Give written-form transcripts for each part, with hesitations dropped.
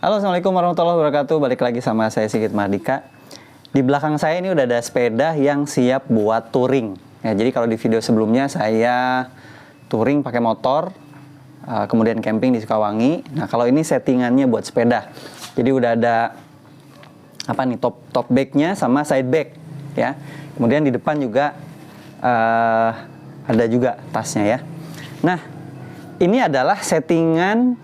Halo, Assalamualaikum warahmatullahi wabarakatuh. Balik lagi sama saya Sigit Mahardika. Di belakang saya ini udah ada sepeda yang siap buat touring. Ya, jadi kalau di video sebelumnya saya touring pakai motor, kemudian camping di Sukawangi. Nah, kalau ini settingannya buat sepeda. Jadi udah ada apa nih, top backnya sama side back, ya. Kemudian di depan juga ada juga tasnya, ya. Nah, ini adalah settingan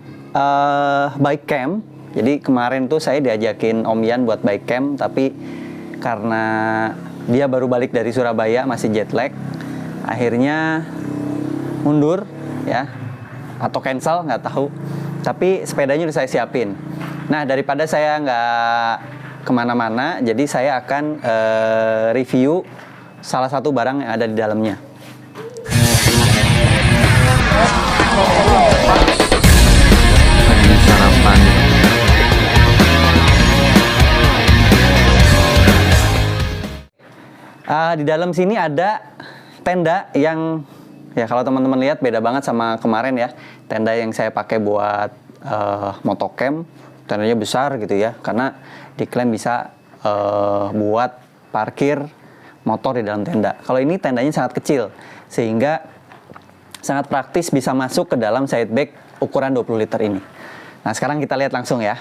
bike camp. Jadi kemarin tuh saya diajakin Om Yan buat bike camp, tapi karena dia baru balik dari Surabaya, masih jet lag, akhirnya mundur, ya, atau cancel, nggak tahu. Tapi sepedanya udah saya siapin. Nah, daripada saya nggak kemana-mana, jadi saya akan review salah satu barang yang ada di dalamnya. Ini sarapan. Di dalam sini ada tenda yang, ya kalau teman-teman lihat beda banget sama kemarin, ya. Tenda yang saya pakai buat motocamp, tendanya besar gitu ya, karena diklaim bisa buat parkir motor di dalam tenda. Kalau ini tendanya sangat kecil, sehingga sangat praktis bisa masuk ke dalam side bag ukuran 20 liter ini. Nah, sekarang kita lihat langsung, ya.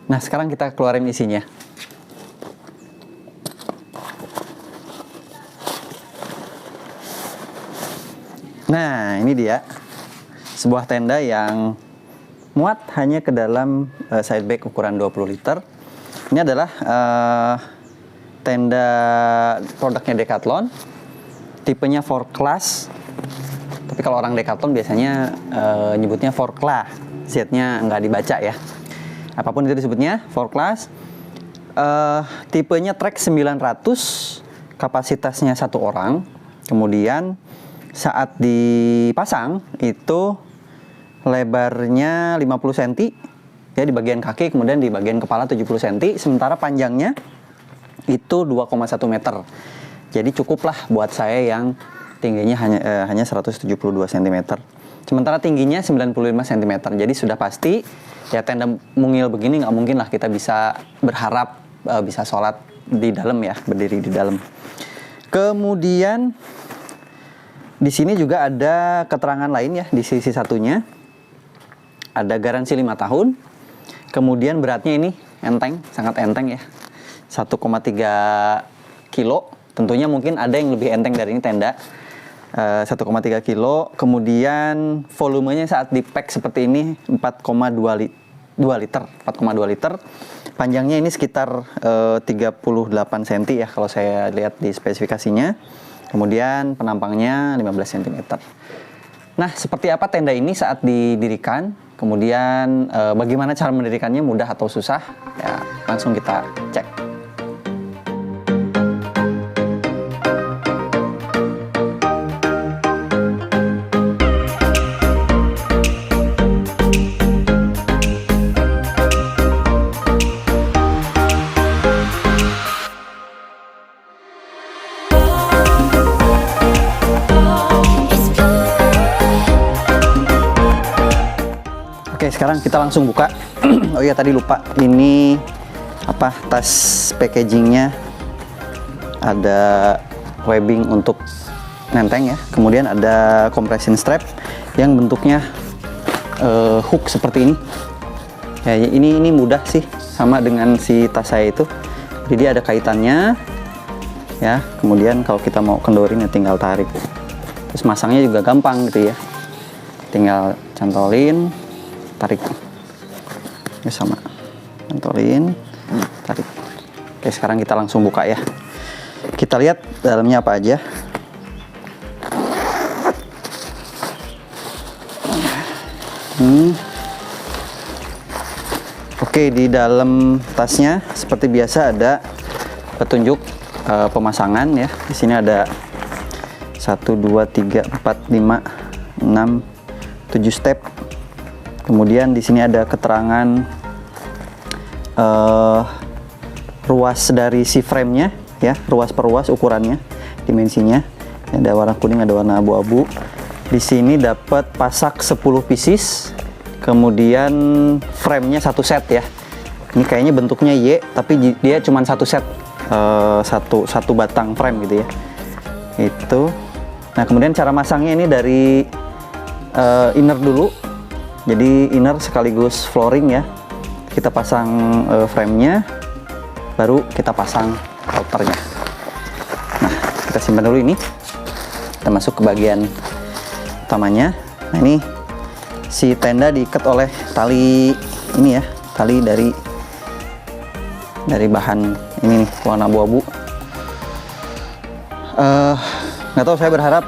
Nah, sekarang kita keluarin isinya. Nah, ini dia sebuah tenda yang muat hanya ke dalam side bag ukuran 20 liter. Ini adalah tenda produknya Decathlon, tipenya 4 class. Tapi kalau orang Decathlon biasanya nyebutnya 4 class, Z-nya nggak dibaca, ya. Apapun itu disebutnya 4 class. Tipenya Trek 900, kapasitasnya 1 orang. Kemudian saat dipasang itu lebarnya 50 cm, ya, di bagian kaki, kemudian di bagian kepala 70 cm, sementara panjangnya itu 2,1 meter. Jadi cukuplah buat saya yang tingginya hanya 172 cm. Sementara tingginya 95 cm. Jadi sudah pasti, ya, tenda mungil begini nggak mungkin lah kita bisa berharap bisa sholat di dalam, ya, berdiri di dalam. Kemudian di sini juga ada keterangan lain, ya, di sisi satunya. Ada garansi 5 tahun. Kemudian beratnya ini enteng, sangat enteng, ya. 1,3 kilo. Tentunya mungkin ada yang lebih enteng dari ini tenda. 1,3 kilo. Kemudian volumenya saat di-pack seperti ini 4,2 liter. 4,2 liter. Panjangnya ini sekitar 38 cm, ya, kalau saya lihat di spesifikasinya. Kemudian penampangnya 15 cm. Nah, seperti apa tenda ini saat didirikan? Kemudian bagaimana cara mendirikannya, mudah atau susah? Ya, langsung kita cek. Oke, sekarang kita langsung buka. Oh iya, tadi lupa. Ini apa, tas packagingnya ada webbing untuk nenteng, ya. Kemudian ada compression strap yang bentuknya hook seperti ini. Ya, ini mudah sih, sama dengan si tas saya itu. Jadi ada kaitannya, ya. Kemudian kalau kita mau kendorin, ya tinggal tarik. Terus masangnya juga gampang gitu, ya. Tinggal cantolin, tarik, ya, sama, cantolin, tarik. Oke, sekarang kita langsung buka, ya. Kita lihat dalamnya apa aja. Oke, di dalam tasnya seperti biasa ada petunjuk pemasangan, ya. Di sini ada 1, 2, 3, 4, 5, 6, 7 step. Kemudian di sini ada keterangan ruas dari si frame-nya, ya, ruas per ruas ukurannya, dimensinya. Ada warna kuning, ada warna abu-abu. Di sini dapat pasak 10 pieces, kemudian frame-nya satu set ya. Ini kayaknya bentuknya Y, tapi dia cuma satu set, satu batang frame gitu ya. Itu. Nah, kemudian cara masangnya ini dari inner dulu. Jadi inner sekaligus flooring ya. Kita pasang frame-nya, baru kita pasang outernya. Nah, kita simpan dulu ini. Kita masuk ke bagian utamanya. Nah, ini si tenda diikat oleh tali ini ya, tali dari bahan ini nih, warna abu-abu. Nggak tahu, saya berharap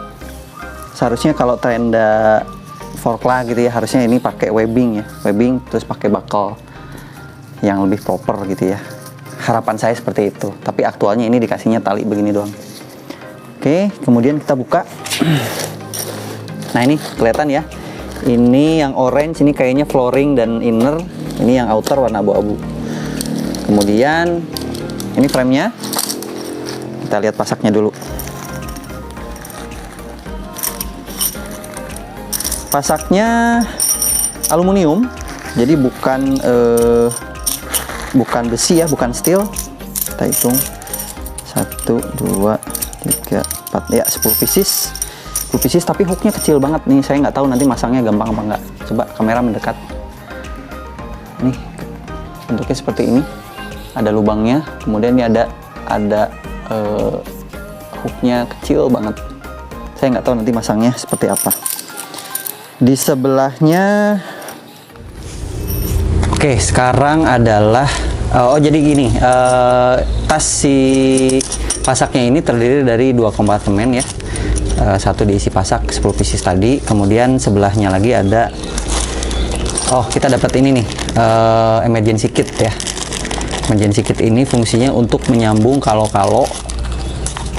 seharusnya kalau tenda forklift gitu ya, harusnya ini pakai webbing ya, webbing terus pakai buckle yang lebih proper gitu ya. Harapan saya seperti itu, tapi aktualnya ini dikasihnya tali begini doang. Oke, kemudian kita buka. Nah, ini kelihatan ya. Ini yang orange, ini kayaknya flooring dan inner. Ini yang outer warna abu-abu. Kemudian ini frame-nya. Kita lihat pasaknya dulu. Pasaknya aluminium. Jadi bukan besi ya, bukan steel. Kita hitung 1, 2, 3, 4, ya 10 pieces. 10 pieces, tapi hooknya kecil banget nih. Saya nggak tahu nanti masangnya gampang apa nggak. Coba kamera mendekat. Nih, bentuknya seperti ini. Ada lubangnya, kemudian ini ada hooknya kecil banget. Saya nggak tahu nanti masangnya seperti apa. Di sebelahnya, oke, sekarang adalah jadi gini, tas si pasaknya ini terdiri dari 2 kompartemen ya. Satu diisi pasak 10 pieces tadi, kemudian sebelahnya lagi ada, kita dapat ini nih, emergency kit ya. Emergency kit ini fungsinya untuk menyambung kalau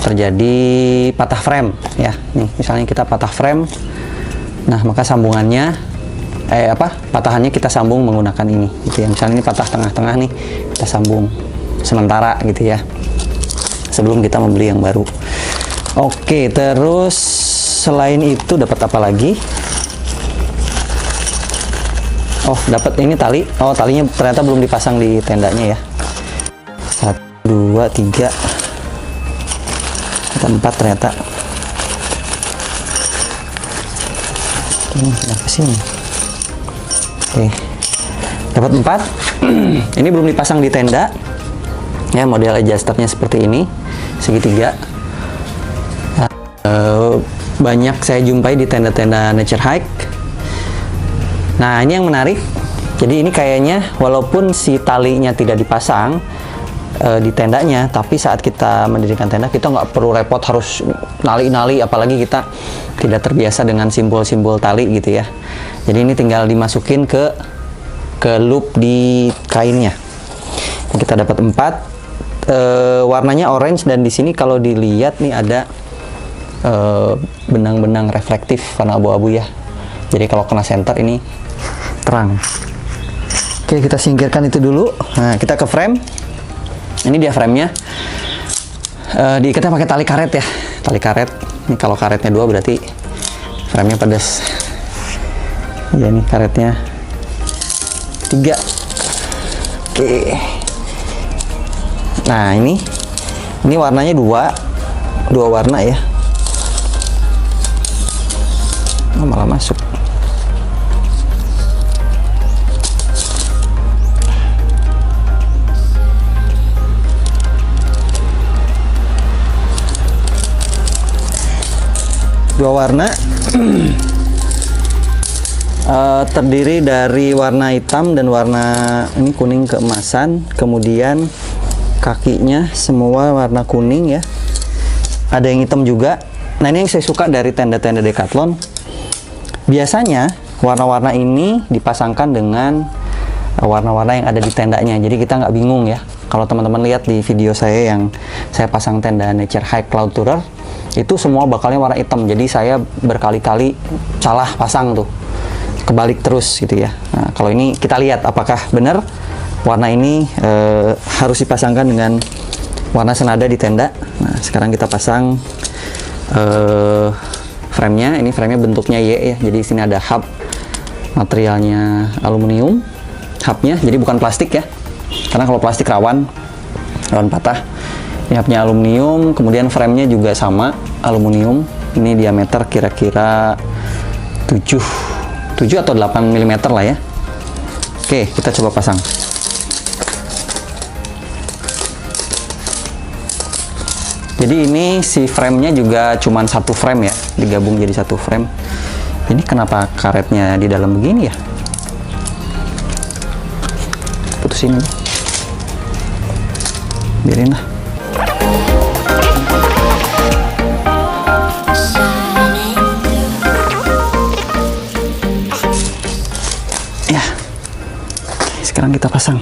terjadi patah frame ya. Nih, misalnya kita patah frame, nah maka sambungannya patahannya kita sambung menggunakan ini gitu ya. Misalnya ini patah tengah-tengah nih, kita sambung sementara gitu ya, sebelum kita membeli yang baru. Oke, terus selain itu dapat apa lagi? Dapat ini tali. Talinya ternyata belum dipasang di tendanya ya. 1, 2, 3, 4 ternyata. Kenapa sih ini? Oke, dapat 4. Ini belum dipasang di tenda ya, model adjusternya seperti ini, segitiga. Banyak saya jumpai di tenda-tenda nature hike. Nah, ini yang menarik. Jadi ini kayaknya walaupun si talinya tidak dipasang di tendanya, tapi saat kita mendirikan tenda kita nggak perlu repot harus nali-nali, apalagi kita tidak terbiasa dengan simbol-simbol tali gitu ya. Jadi ini tinggal dimasukin ke loop di kainnya. Kita dapat 4, warnanya orange, dan di sini kalau dilihat nih ada benang-benang reflektif warna abu-abu ya. Jadi kalau kena senter ini terang. Oke, kita singkirkan itu dulu. Nah, kita ke frame. Ini dia frame-nya. Diikatnya pakai tali karet ya. Tali karet. Ini kalau karetnya 2 berarti frame-nya pedas. Ya, ini karetnya 3. Oke. Nah, ini warnanya 2 warna ya. Malah masuk. Dua warna. Terdiri dari warna hitam dan warna ini kuning keemasan. Kemudian kakinya semua warna kuning ya. Ada yang hitam juga. Nah, ini yang saya suka dari tenda-tenda Decathlon. Biasanya warna-warna ini dipasangkan dengan warna-warna yang ada di tendanya, jadi kita nggak bingung ya. Kalau teman-teman lihat di video saya yang saya pasang tenda Nature Hike Cloud Tourer, itu semua bakalnya warna hitam, jadi saya berkali-kali salah pasang tuh, kebalik terus gitu ya. Nah, kalau ini kita lihat apakah benar warna ini harus dipasangkan dengan warna senada di tenda. Nah, sekarang kita pasang frame-nya. Ini frame-nya bentuknya Y ya, jadi di sini ada hub materialnya aluminium, hubnya, jadi bukan plastik ya, karena kalau plastik rawan patah. Ini hubnya aluminium, kemudian framenya juga sama aluminium. Ini diameter kira-kira 7 atau 8 mm lah ya. Oke, kita coba pasang. Jadi ini si framenya juga cuman satu frame ya, digabung jadi satu frame. Ini kenapa karetnya di dalam begini ya? Putusin aja. Biarin lah. Ya. Sekarang kita pasang.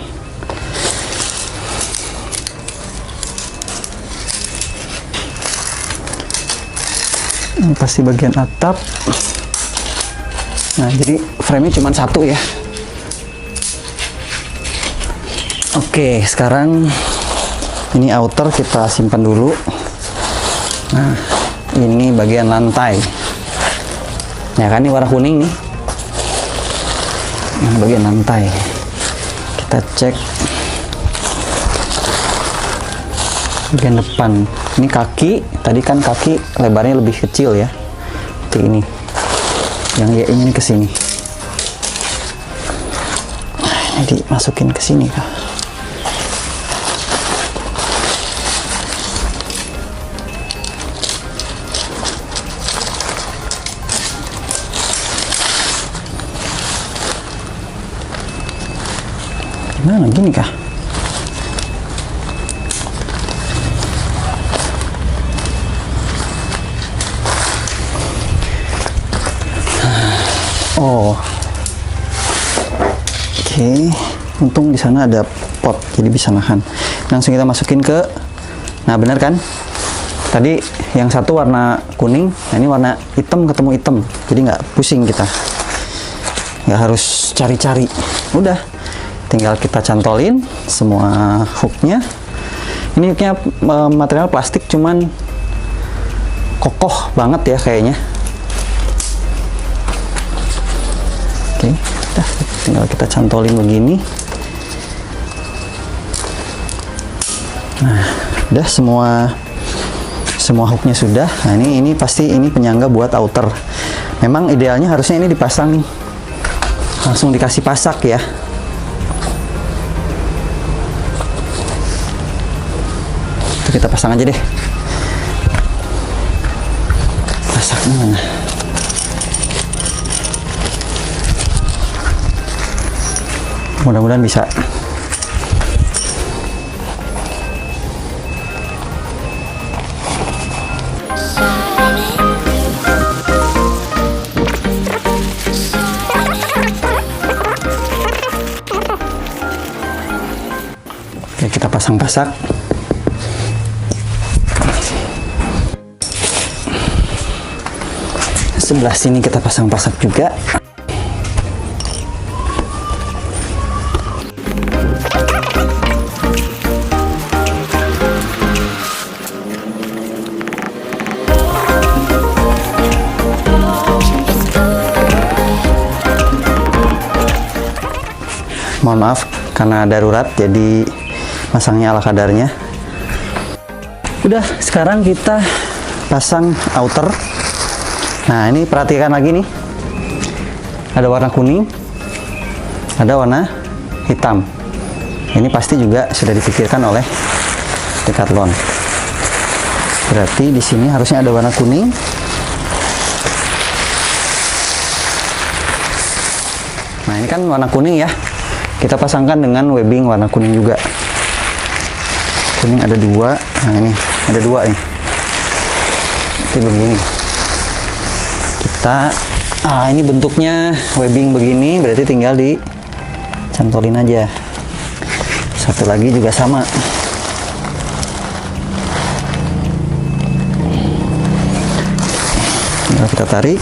Ini pasti bagian atap. Nah, jadi frame-nya cuma satu ya. Oke, sekarang ini outer kita simpan dulu. Nah, ini bagian lantai. Ya kan, ini warna kuning nih. Ini bagian lantai. Kita cek bagian depan. Ini kaki, tadi kan kaki lebarnya lebih kecil ya. Seperti ini. Yang ya ini ke sini. Nah, ini dimasukin ke sini kah? Gimana gini kah? Oh, oke. Untung di sana ada pot, jadi bisa nahan. Langsung kita masukin ke. Nah, benar kan? Tadi yang satu warna kuning, nah ini warna hitam ketemu hitam, jadi nggak pusing kita. Nggak harus cari-cari. Udah, tinggal kita cantolin semua hooknya. Ini hooknya material plastik, cuman kokoh banget ya kayaknya. Oke, udah, tinggal kita cantolin begini. Nah, udah semua hooknya sudah. Nah, ini pasti ini penyangga buat outer. Memang idealnya harusnya ini dipasang langsung dikasih pasak ya. Itu kita pasang aja deh. Pasaknya mana? Mudah-mudahan bisa. Oke, kita pasang pasak. Sebelah sini kita pasang pasak juga. Mohon maaf karena darurat jadi masangnya ala kadarnya. Udah, sekarang kita pasang outer. Nah, ini perhatikan lagi nih, ada warna kuning, ada warna hitam. Ini pasti juga sudah dipikirkan oleh Decathlon. Berarti di sini harusnya ada warna kuning. Nah, ini kan warna kuning ya. Kita pasangkan dengan webbing warna kuning juga. Kuning ada dua. Nah, ini ada dua nih. Itu begini. Ini bentuknya webbing begini, berarti tinggal dicantolin aja. Satu lagi juga sama. Tinggal kita tarik.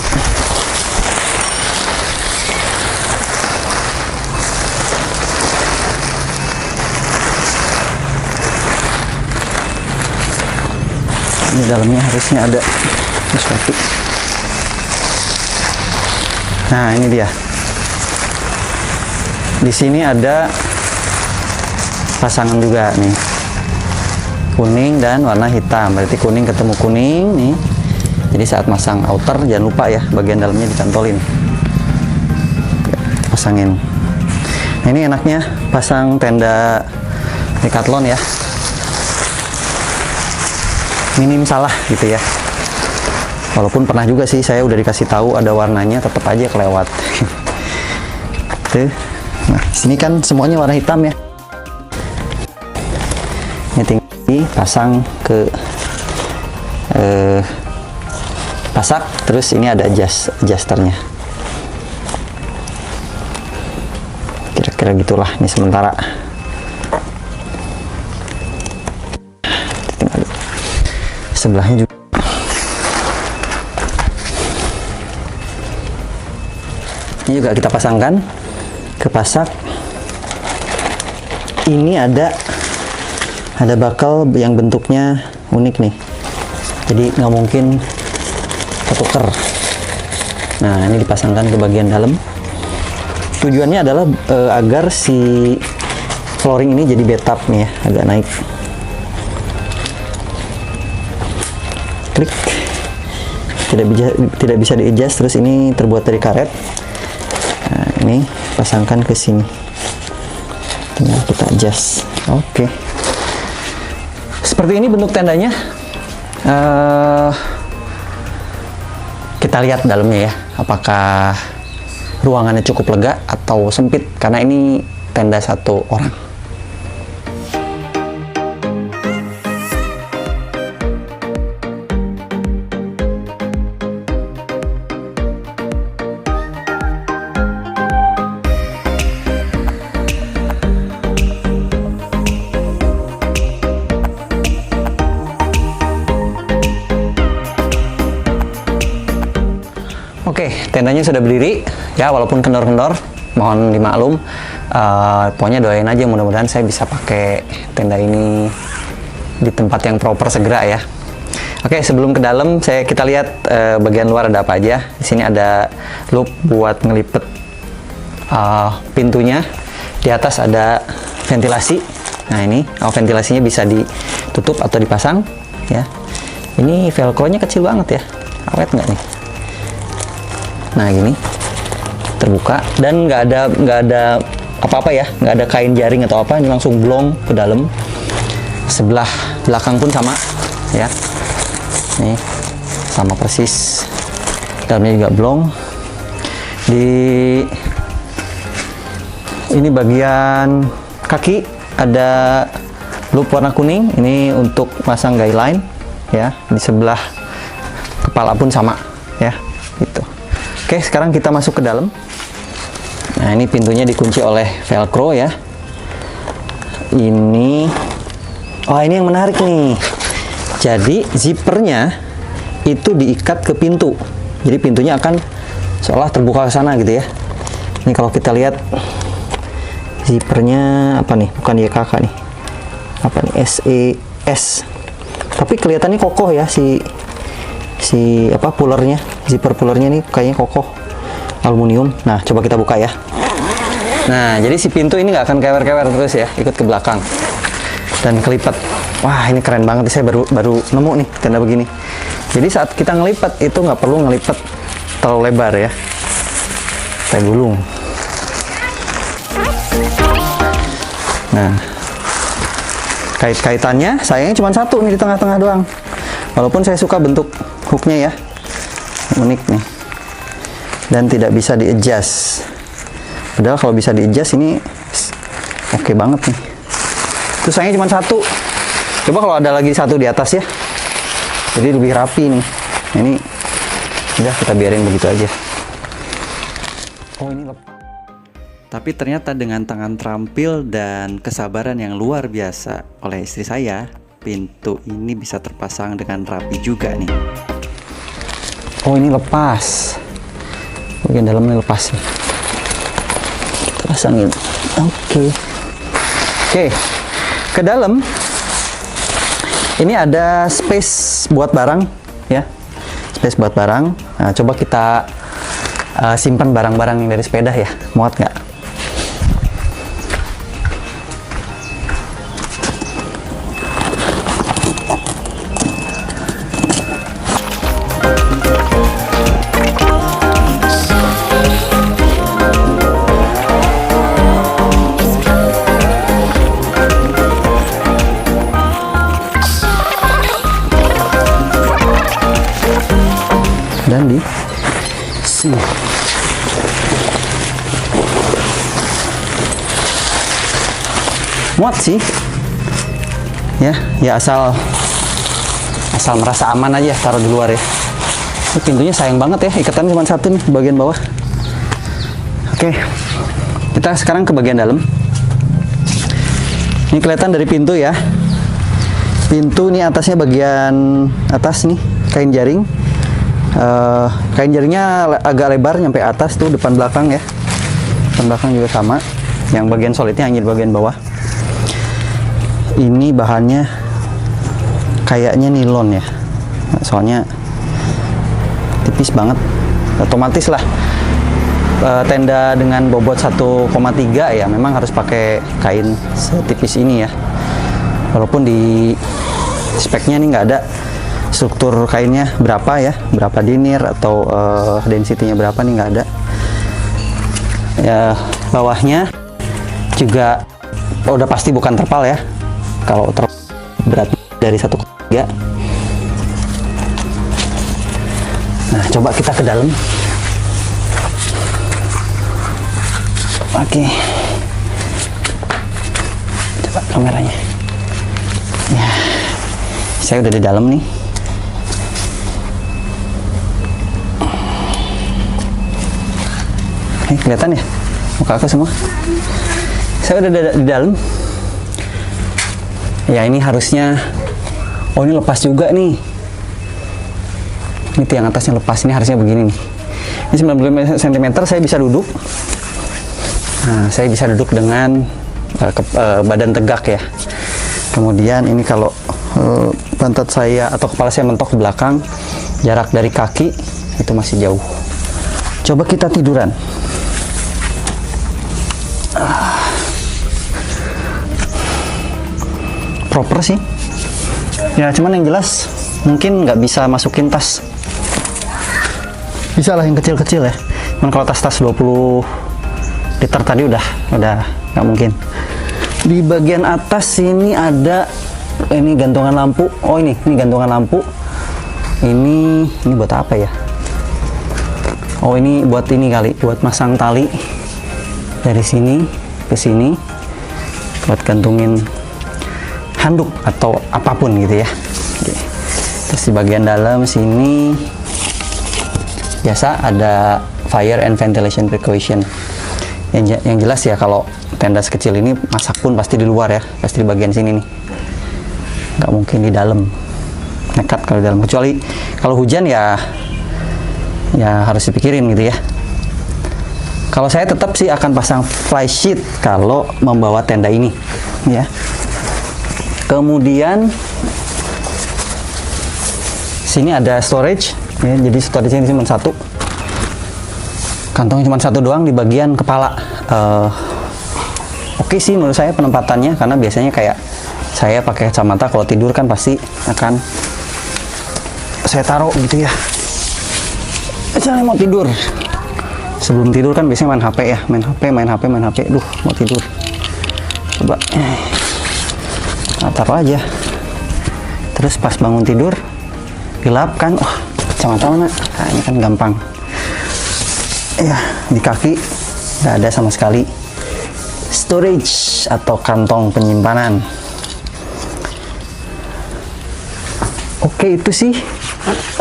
Di dalamnya harusnya ada sesuatu. Nah, ini dia. Di sini ada pasangan juga nih, kuning dan warna hitam. Berarti kuning ketemu kuning nih. Jadi saat masang outer jangan lupa ya bagian dalamnya dicantolin. Pasangin. Nah, ini enaknya pasang tenda Decathlon ya. Minim salah gitu ya. Walaupun pernah juga sih saya udah dikasih tahu ada warnanya, tetap aja kelewat. Tuh. Nah, sini kan semuanya warna hitam ya. Ini tinggal dipasang ke pasak, terus ini ada adjusternya. Kira-kira gitulah ini sementara. Tinggal sebelahnya juga. Ini juga kita pasangkan ke pasak. Ini ada bakal yang bentuknya unik nih, jadi nggak mungkin ketuker. Nah, ini dipasangkan ke bagian dalam. Tujuannya adalah agar si flooring ini jadi betap nih ya, agak naik. Klik. Tidak bisa di-adjust. Terus ini terbuat dari karet. Nah, ini pasangkan ke sini. Tinggal kita adjust. Oke. Seperti ini bentuk tendanya. Kita lihat dalamnya ya, apakah ruangannya cukup lega atau sempit, karena ini tenda satu orang. Oke, tendanya sudah berdiri ya, walaupun kendor-kendor, mohon dimaklum. Pokoknya doain aja mudah-mudahan saya bisa pakai tenda ini di tempat yang proper segera ya. Oke, sebelum ke dalam kita lihat bagian luar ada apa aja. Di sini ada loop buat ngelipet pintunya. Di atas ada ventilasi. Nah, ini ventilasinya bisa ditutup atau dipasang ya. Ini velcro-nya kecil banget ya. Awet nggak nih? Nah, gini terbuka dan nggak ada apa-apa ya, nggak ada kain jaring atau apa, ini langsung blong ke dalam. Sebelah belakang pun sama ya, nih sama persis, dalamnya juga blong. Di ini bagian kaki ada loop warna kuning, ini untuk pasang guideline ya. Di sebelah kepala pun sama ya, gitu. Oke, sekarang kita masuk ke dalam. Nah, ini pintunya dikunci oleh velcro ya. Ini yang menarik nih. Jadi zippernya itu diikat ke pintu. Jadi pintunya akan seolah terbuka ke sana gitu ya. Ini kalau kita lihat zippernya apa nih? Bukan YKK nih. Apa nih? SES. Tapi kelihatannya kokoh ya si pullernya, zipper pullernya nih kayaknya kokoh, aluminium. Nah, coba kita buka ya. Nah, jadi si pintu ini nggak akan kewer-kewer terus ya, ikut ke belakang dan kelipat. Wah, ini keren banget, saya baru nemu nih tenda begini. Jadi saat kita ngelipat itu nggak perlu ngelipat terlalu lebar ya. Saya gulung. Nah, kaitannya sayangnya cuma satu nih di tengah-tengah doang. Walaupun saya suka bentuk hooknya ya, unik nih, dan tidak bisa di-adjust. Padahal kalau bisa di-adjust ini oke banget nih. Terus sayangnya cuma satu. Coba kalau ada lagi satu di atas ya, jadi lebih rapi nih. Ini udah kita biarin begitu aja. Oh, ini lepas. Tapi ternyata dengan tangan terampil dan kesabaran yang luar biasa oleh istri saya, pintu ini bisa terpasang dengan rapi juga nih. Oh, ini lepas. Bagian dalamnya lepas nih. Kita pasangin. Oke. Ke dalam ini ada space buat barang ya. Space buat barang. Nah, coba kita simpan barang-barang yang dari sepeda ya. Muat nggak? muat sih. Ya asal merasa aman aja taruh di luar ya. Ini pintunya sayang banget ya, ikatannya cuma satu nih bagian bawah. Oke, kita sekarang ke bagian dalam. Ini kelihatan dari pintu ya. Pintu nih atasnya bagian atas nih kain jaring. Kain jaringnya agak lebar nyampe atas tuh, depan belakang ya. Depan belakang juga sama. Yang bagian solidnya hanya di bagian bawah. Ini bahannya kayaknya nilon ya. Soalnya tipis banget. Otomatis lah. Tenda dengan bobot 1,3 ya memang harus pakai kain setipis ini ya. Walaupun di speknya nih nggak ada struktur kainnya berapa ya, berapa denier atau density-nya berapa nih, nggak ada. Ya bawahnya juga udah pasti bukan terpal ya. Kalau berat dari 1,3. Nah coba kita ke dalam. Oke, coba kameranya. Ya, saya udah di dalam nih. Kelihatan ya muka aku semua. Saya udah di dalam. Ya ini harusnya, oh ini lepas juga nih. Ini tiang atasnya lepas, ini harusnya begini nih. Ini 95 cm saya bisa duduk. Nah, saya bisa duduk dengan badan tegak ya. Kemudian ini kalau pantat saya atau kepala saya mentok ke belakang, jarak dari kaki itu masih jauh. Coba kita tiduran. Proper sih. Ya cuman yang jelas mungkin nggak bisa masukin tas. Bisa lah yang kecil-kecil ya. Cuman kalau tas-tas 20 liter tadi udah nggak mungkin. Di bagian atas sini ada ini gantungan lampu. Oh ini gantungan lampu. Ini buat apa ya? Oh ini buat ini kali, buat masang tali dari sini ke sini, buat gantungin handuk atau apapun gitu ya. Oke. Terus di bagian dalam sini biasa ada fire and ventilation precaution. Yang jelas ya kalau tenda sekecil ini masak pun pasti di luar ya, pasti di bagian sini nih, nggak mungkin di dalam. Nekat kalau di dalam, kecuali kalau hujan ya harus dipikirin gitu ya. Kalau saya tetap sih akan pasang fly sheet kalau membawa tenda ini ya. Kemudian sini ada storage ya, jadi storage ini cuma satu. Kantongnya cuma satu doang di bagian kepala. Oke sih menurut saya penempatannya, karena biasanya kayak saya pakai kacamata kalau tidur kan pasti akan saya taruh gitu ya. Misalnya mau tidur, sebelum tidur kan biasanya main HP ya, main HP. Duh mau tidur, coba taruh aja. Terus pas bangun tidur gelap kan, wah kacamata mana? Nah, ini kan gampang. Ya, di kaki nggak ada sama sekali storage atau kantong penyimpanan. Oke, itu sih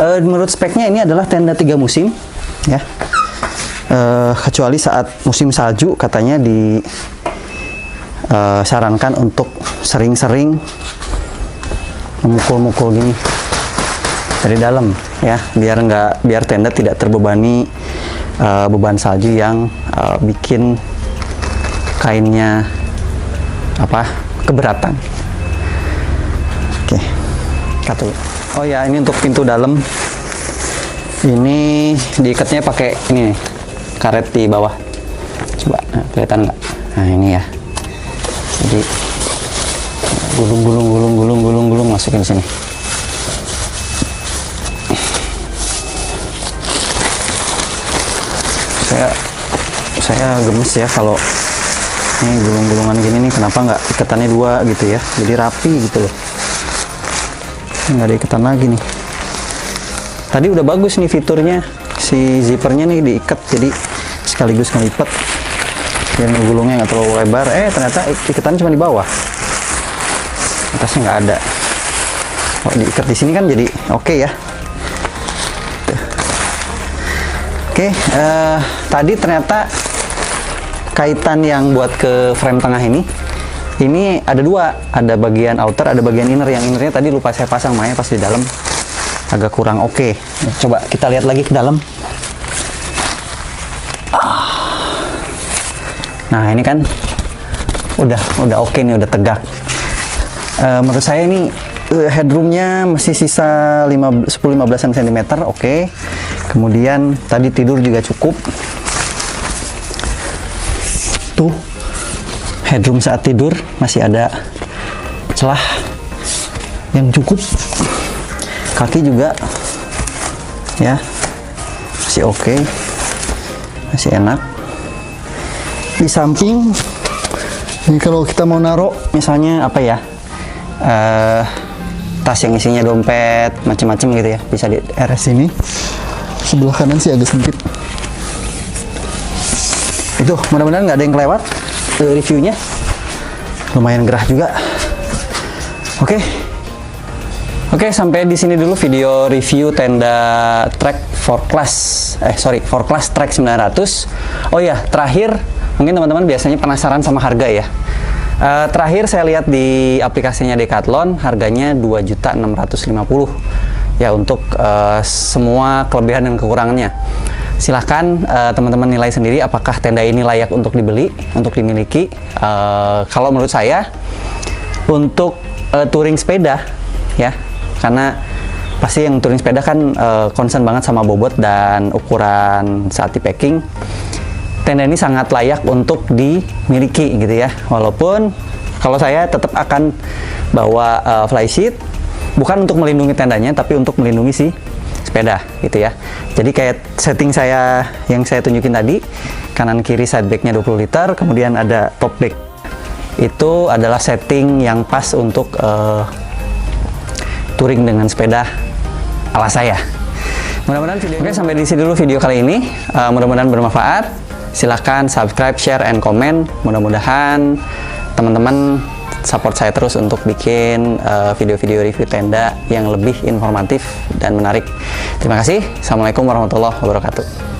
menurut speknya ini adalah tenda 3 musim ya. Kecuali saat musim salju katanya disarankan untuk sering-sering memukul-mukul gini dari dalam ya, biar tenda tidak terbebani beban salju yang bikin kainnya keberatan. Oke, cut dulu. Oh ya, ini untuk pintu dalam ini diikatnya pakai ini nih, karet di bawah. Coba kelihatan nggak? Nah ini ya, jadi gulung masukin sini. Saya gemes ya kalau ini gulung-gulungan gini nih, kenapa nggak ikatannya 2 gitu ya, jadi rapi gitu loh. Nggak ada ikatan lagi nih. Tadi udah bagus nih fiturnya, si zippernya nih diikat jadi sekaligus ngelipat. biar gulungnya nggak terlalu lebar. Ternyata iketannya cuma di bawah, atasnya nggak ada. Oh, diikat di sini kan jadi oke ya. Oke, tadi ternyata kaitan yang buat ke frame tengah ini ada dua, ada bagian outer, ada bagian inner. Yang innernya tadi lupa saya pasang, makanya pas di dalam agak kurang oke. Coba kita lihat lagi ke dalam. Nah ini kan udah oke nih, udah tegak. Menurut saya ini headroomnya masih sisa 10-15 cm, oke. Kemudian tadi tidur juga cukup. Tuh, headroom saat tidur masih ada celah yang cukup. Kaki juga ya masih oke, masih enak. Di samping ini kalau kita mau naruh misalnya apa ya, tas yang isinya dompet macam-macam gitu ya, bisa di RS ini. Sebelah kanan sih agak sempit. Itu mudah-mudahan nggak ada yang kelewat reviewnya. Lumayan gerah juga. Oke, sampai di sini dulu video review tenda Trek 4 Class Trek 900. Oh ya, terakhir mungkin teman-teman biasanya penasaran sama harga ya. Terakhir saya lihat di aplikasinya Decathlon harganya 2.650.000 ya, untuk semua kelebihan dan kekurangannya. Silahkan teman-teman nilai sendiri apakah tenda ini layak untuk dibeli, untuk dimiliki. Kalau menurut saya untuk touring sepeda ya, karena pasti yang touring sepeda kan concern banget sama bobot dan ukuran saat di packing. Tenda ini sangat layak untuk dimiliki gitu ya. Walaupun kalau saya tetap akan bawa flysheet, bukan untuk melindungi tendanya, tapi untuk melindungi si sepeda gitu ya. Jadi kayak setting saya yang saya tunjukin tadi, kanan kiri side backnya 20 liter, kemudian ada top back. Itu adalah setting yang pas untuk touring dengan sepeda ala saya. Mudah-mudahan Oke, sampai di sini dulu video kali ini. Mudah-mudahan bermanfaat. Silahkan subscribe, share, and comment. Mudah-mudahan teman-teman support saya terus untuk bikin video-video review tenda yang lebih informatif dan menarik. Terima kasih. Assalamualaikum warahmatullahi wabarakatuh.